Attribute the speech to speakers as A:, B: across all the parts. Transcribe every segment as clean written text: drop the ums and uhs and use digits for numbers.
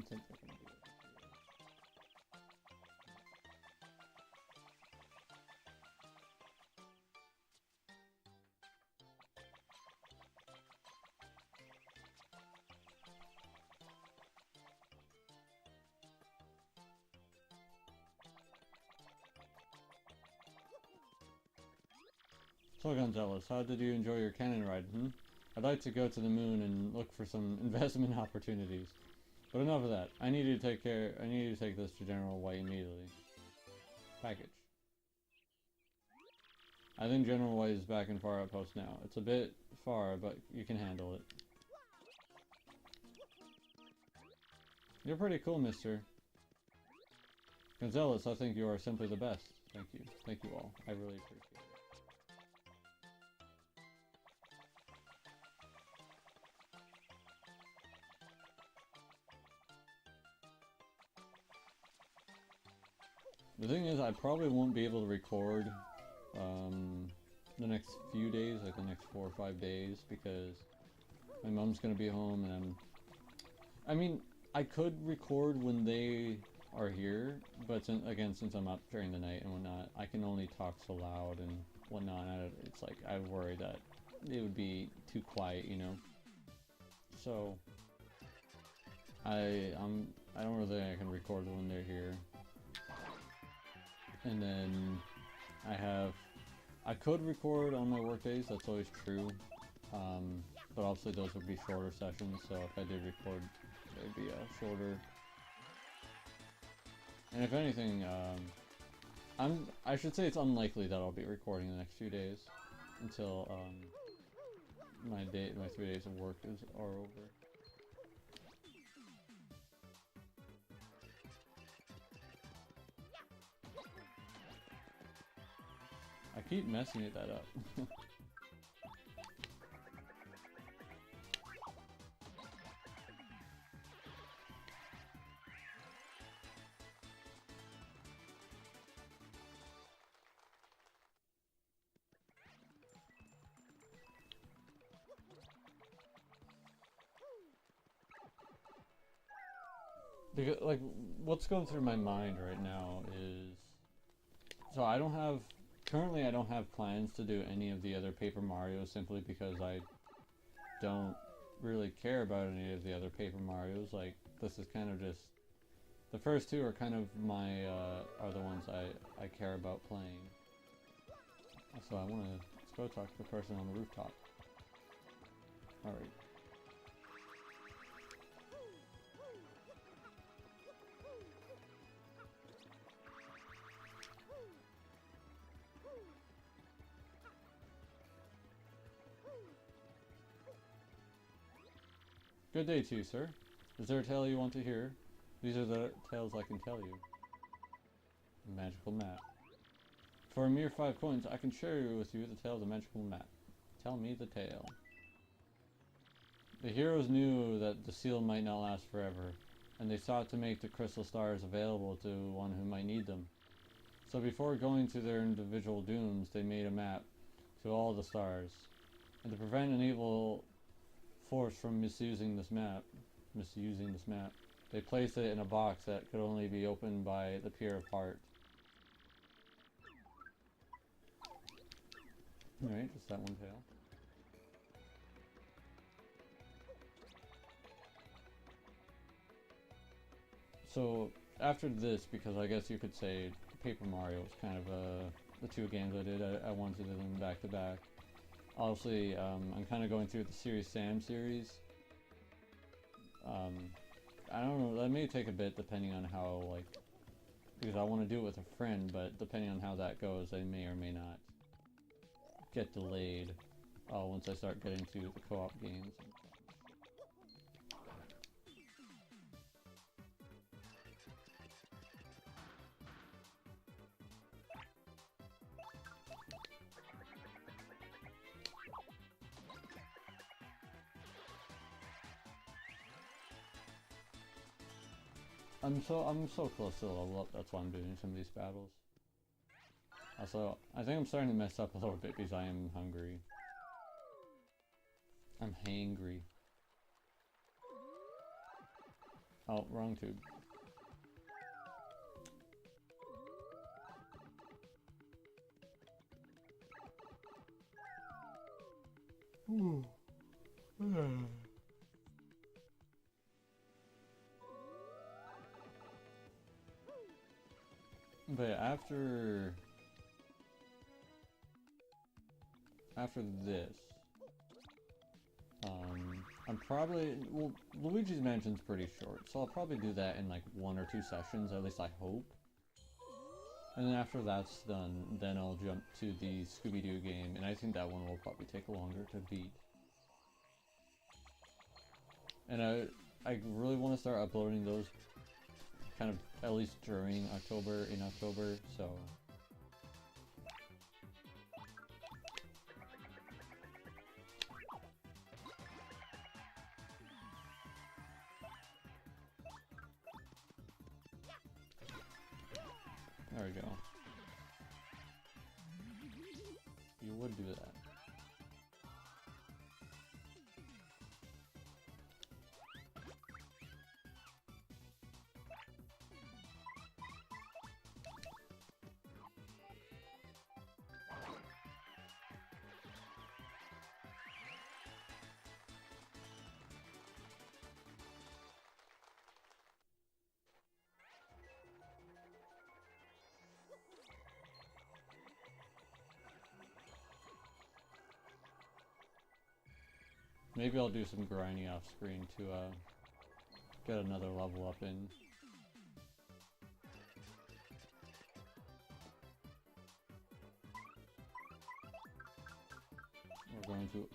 A: content they're gonna do. So Gonzalez, how did you enjoy your cannon ride, I'd like to go to the moon and look for some investment opportunities. But enough of that. I need you to take this to General White immediately. Package. I think General White is back in Far Outpost now. It's a bit far, but you can handle it. You're pretty cool, mister. Gonzalez, I think you are simply the best. Thank you. Thank you all. I really appreciate it. The thing is, I probably won't be able to record the next few days, like the next 4 or 5 days, because my mom's gonna be home and I mean, I could record when they are here, but since I'm up during the night and whatnot, I can only talk so loud and whatnot. It's like, I worry that it would be too quiet, you know? So, I don't really think I can record when they're here. And then I could record on my work days, that's always true. But obviously those would be shorter sessions, so if I did record, they'd be shorter. And if anything, I should say it's unlikely that I'll be recording the next few days until my 3 days of work are over. I keep messing that up. Because, like, what's going through my mind right now is... So currently I don't have plans to do any of the other Paper Marios simply because I don't really care about any of the other Paper Marios. Like, this is kind of just... The first 2 are kind of are the ones I care about playing. So let's go talk to the person on the rooftop. Alright. Good day to you, sir. Is there a tale you want to hear? These are the tales I can tell you. A magical map. For a mere 5 coins, I can share with you the tale of the magical map. Tell me the tale. The heroes knew that the seal might not last forever, and they sought to make the crystal stars available to one who might need them. So before going to their individual dooms, they made a map to all the stars. And to prevent an evil force from misusing this map, they placed it in a box that could only be opened by the pure of heart. Alright, just that one tale. So, after this, because I guess you could say Paper Mario was kind of the 2 games I did, I wanted to do them back to back. Obviously, I'm kind of going through the Serious Sam series. I don't know, that may take a bit depending on how, like, because I want to do it with a friend, but depending on how that goes, they may or may not get delayed once I start getting to the co-op games. I'm so close to level up, that's why I'm doing some of these battles. Also, I think I'm starting to mess up a little bit because I am hungry. I'm hangry. Oh, wrong tube. Ooh. But after this, I'm probably, well, Luigi's Mansion's pretty short, so I'll probably do that in like 1 or 2 sessions, at least I hope. And then after that's done, then I'll jump to the Scooby-Doo game, and I think that one will probably take longer to beat. And I really want to start uploading those kind of at least during October, in October, so... There we go. You would do that. Maybe I'll do some grinding off screen to get another level up in. We're going to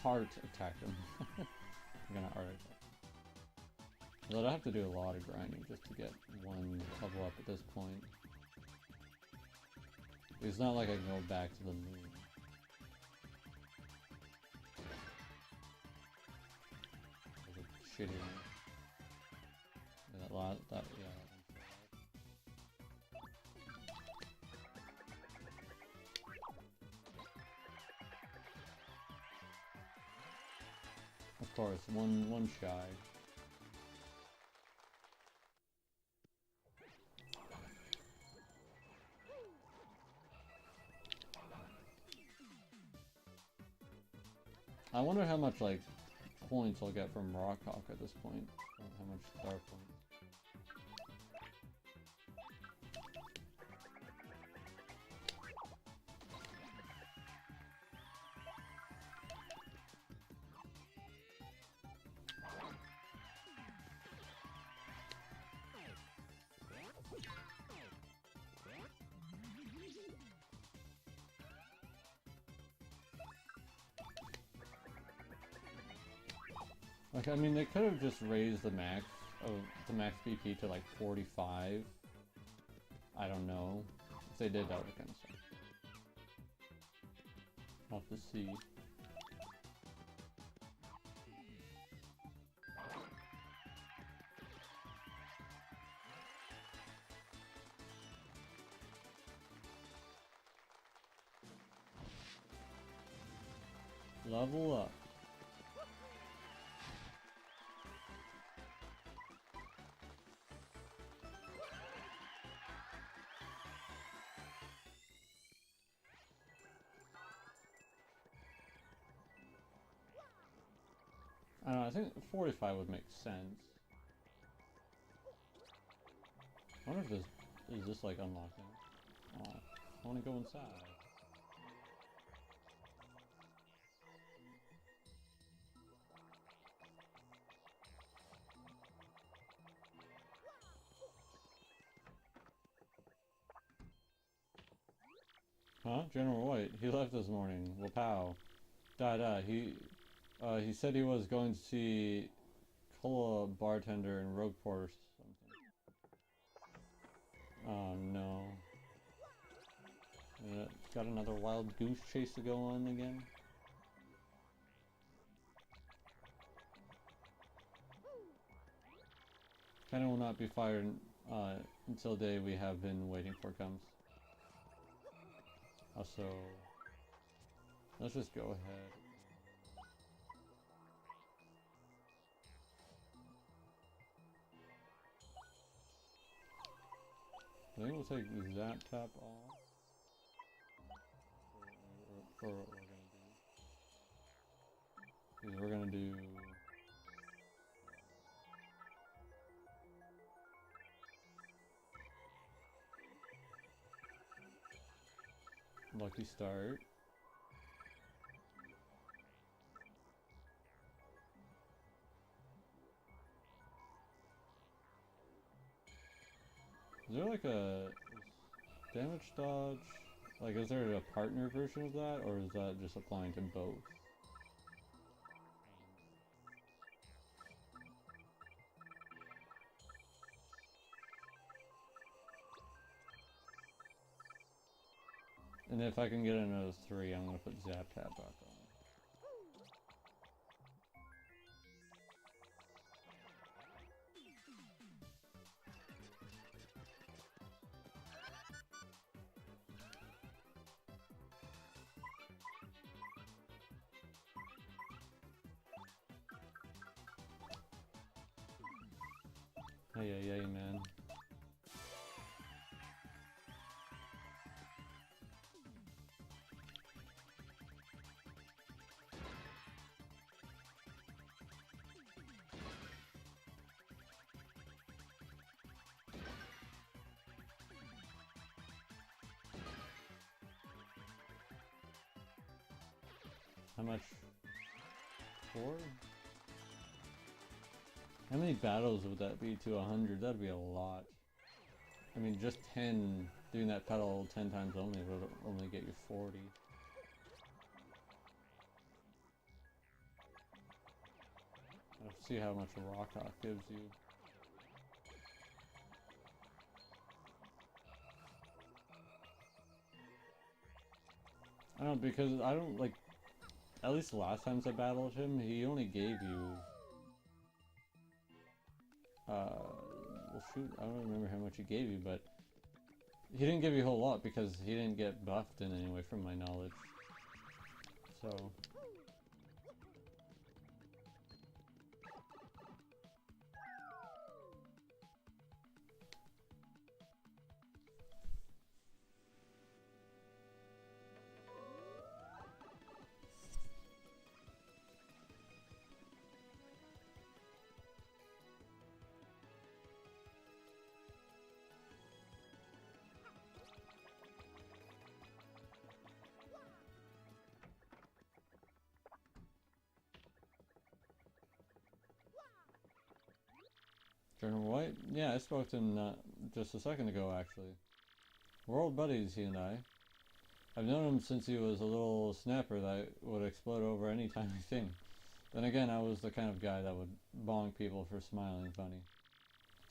A: heart attack them. We're gonna heart attack. But I have to do a lot of grinding just to get one level up at this point. It's not like I can go back to the moon. Shitty one. Yeah, that lot, that, yeah. Of course, one shy. I wonder how much, like, points I'll get from Rawk at this point. How much star points. Like, I mean, they could have just raised the max BP to like 45. I don't know. If they did, that would kind of suck. I'll have to see. Level up. I don't know, I think 45 would make sense. I wonder if this, is this like unlocking? Oh, I want to go inside. Huh? General White, he left this morning. Wapow. Da-da, he said he was going to see Cola bartender in Rogueport or something. Oh no. Got another wild goose chase to go on again? Cannon will not be fired until the day we have been waiting for comes. Also, let's just go ahead. we'll take Zap Tap off. For what we're gonna do. Lucky Start. Is there like a damage dodge? Like, is there a partner version of that, or is that just applying to both? And if I can get another 3, I'm gonna put Zap Tap back on. Hey, man. How much? 4? How many battles would that be to 100? That'd be a lot. I mean, just 10, doing that pedal 10 times only would only get you 40. Let's see how much Rawk gives you. I don't know, because I don't like, at least the last times I battled him, he only gave you well shoot, I don't remember how much he gave you, but he didn't give you a whole lot because he didn't get buffed in any way from my knowledge. So General White? Yeah, I spoke to him just a second ago, actually. We're old buddies, he and I. I've known him since he was a little snapper that would explode over any tiny thing. Then again, I was the kind of guy that would bonk people for smiling funny.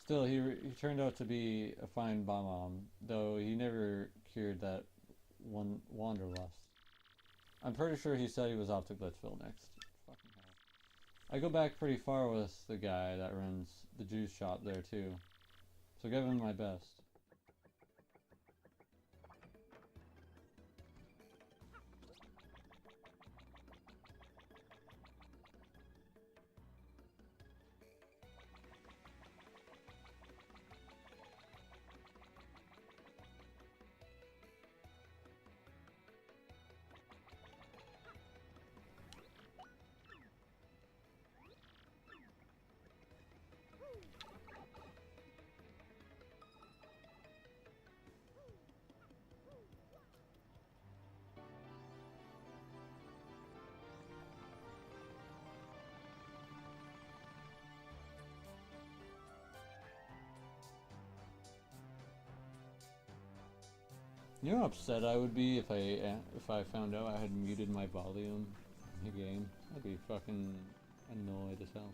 A: Still, he turned out to be a fine bomb, though he never cured that wanderlust. I'm pretty sure he said he was off to Glitzville next. Fucking hell. I go back pretty far with the guy that runs the juice shop there too, so give him my best. You know how upset I would be if I found out I had muted my volume in the game? I'd be fucking annoyed as hell.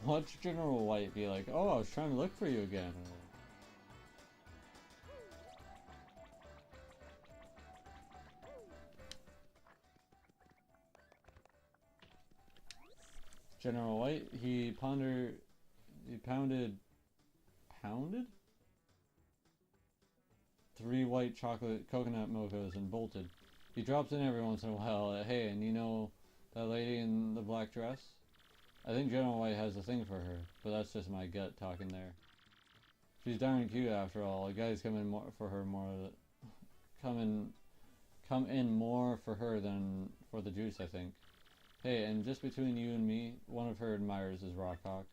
A: Watch General White be like, oh, I was trying to look for you again. General White, he pounded 3 white chocolate coconut mochas and bolted. He drops in every once in a while. Hey, and you know that lady in the black dress? I think General White has a thing for her, but that's just my gut talking there. She's darn cute after all. The guys come in more for her come in more for her than for the juice, I think. Hey, and just between you and me, one of her admirers is Rawk.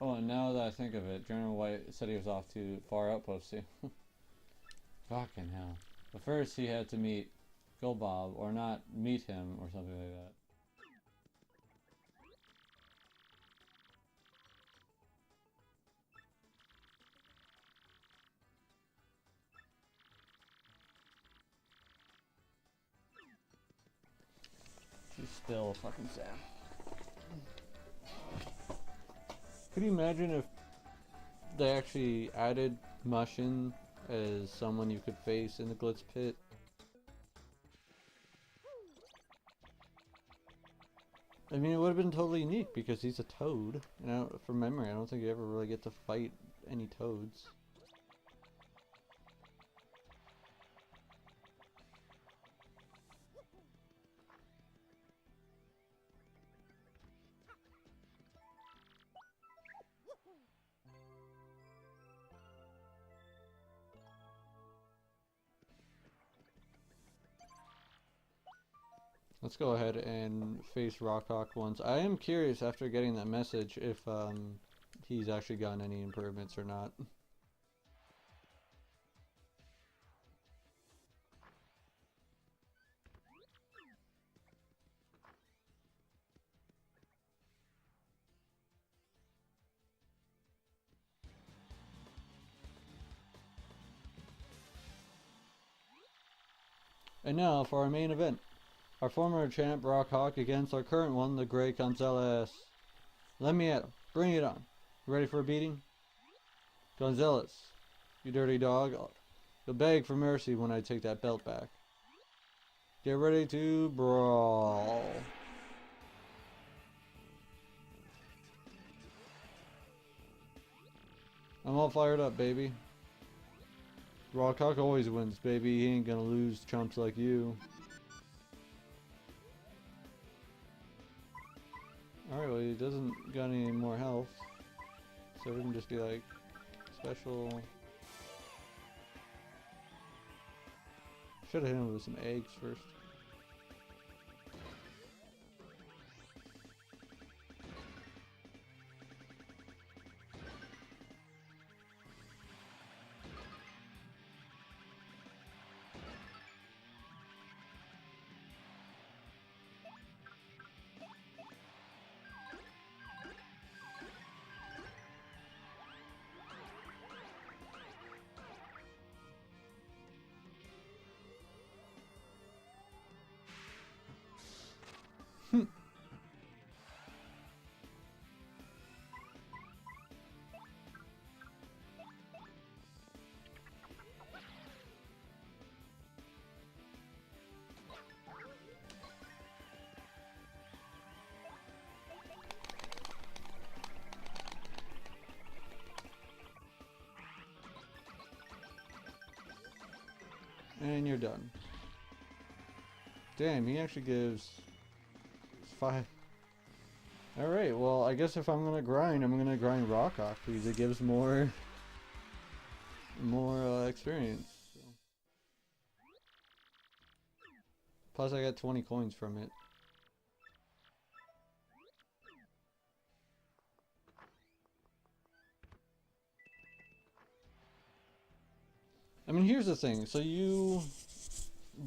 A: Oh, and now that I think of it, General White said he was off to far outpost soon. Fucking hell. But first he had to meet Bob, or not meet him, or something like that. She's still fucking sad. Could you imagine if they actually added Mushin as someone you could face in the Glitz Pit? I mean, it would have been totally unique because he's a toad. And from memory, I don't think you ever really get to fight any toads. Let's go ahead and face Rawk once. I am curious after getting that message if he's actually gotten any improvements or not. And now for our main event. Our former champ Rawk against our current one, the Grey Gonzalez. Let me at him. Bring it on. You ready for a beating? Gonzalez, you dirty dog. You'll beg for mercy when I take that belt back. Get ready to brawl. I'm all fired up, baby. Rawk always wins, baby. He ain't gonna lose chumps like you. Alright, well, he doesn't got any more health, so we can just be like, special. Should've hit him with some eggs first. And you're done. Damn, he actually gives 5. Alright, well, I guess if I'm gonna grind, I'm gonna grind Rawk because it gives more experience. So. Plus, I got 20 coins from it. I mean, here's the thing. So you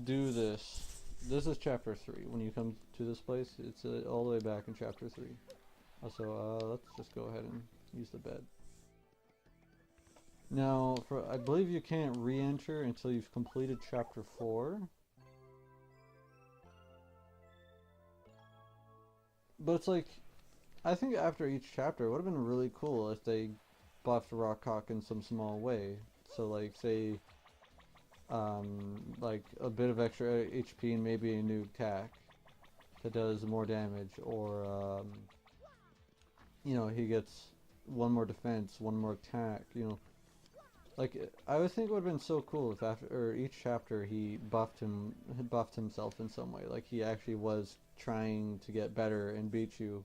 A: do this. This is chapter 3. When you come to this place, it's all the way back in chapter 3. Also, let's just go ahead and use the bed. Now, I believe you can't re-enter until you've completed chapter 4. But it's like, I think after each chapter, it would have been really cool if they buffed Rawk in some small way. So like, say, like a bit of extra HP and maybe a new attack that does more damage, or you know, he gets one more defense, one more attack, you know. Like, I would think it would have been so cool if after each chapter he buffed himself in some way. Like, he actually was trying to get better and beat you